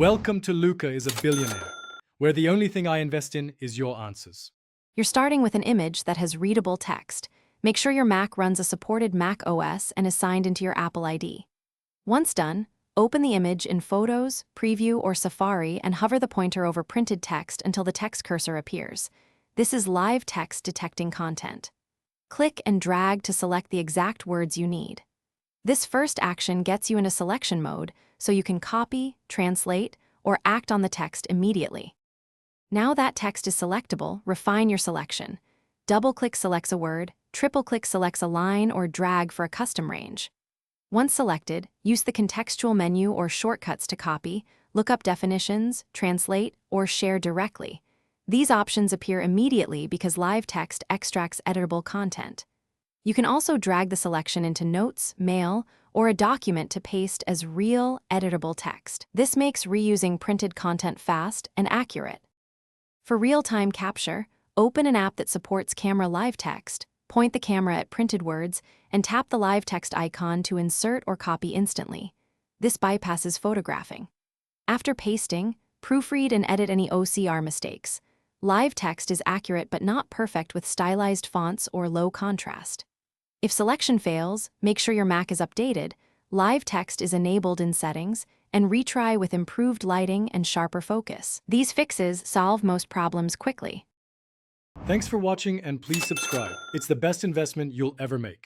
Welcome to Luca is a Billionaire, where the only thing I invest in is your answers. You're starting with an image that has readable text. Make sure your Mac runs a supported Mac OS and is signed into your Apple ID. Once done, open the image in Photos, Preview, or Safari and hover the pointer over printed text until the text cursor appears. This is live text detecting content. Click and drag to select the exact words you need. This first action gets you into selection mode, so you can copy, translate, or act on the text immediately. Now that text is selectable, refine your selection. Double-click selects a word, triple-click selects a line, or drag for a custom range. Once selected, use the contextual menu or shortcuts to copy, look up definitions, translate, or share directly. These options appear immediately because live text extracts editable content. You can also drag the selection into Notes, Mail, or a document to paste as real, editable text. This makes reusing printed content fast and accurate. For real-time capture, open an app that supports camera live text, point the camera at printed words, and tap the live text icon to insert or copy instantly. This bypasses photographing. After pasting, proofread and edit any OCR mistakes. Live text is accurate but not perfect with stylized fonts or low contrast. If selection fails, make sure your Mac is updated, live text is enabled in settings, and retry with improved lighting and sharper focus. These fixes solve most problems quickly. Thanks for watching and please subscribe. It's the best investment you'll ever make.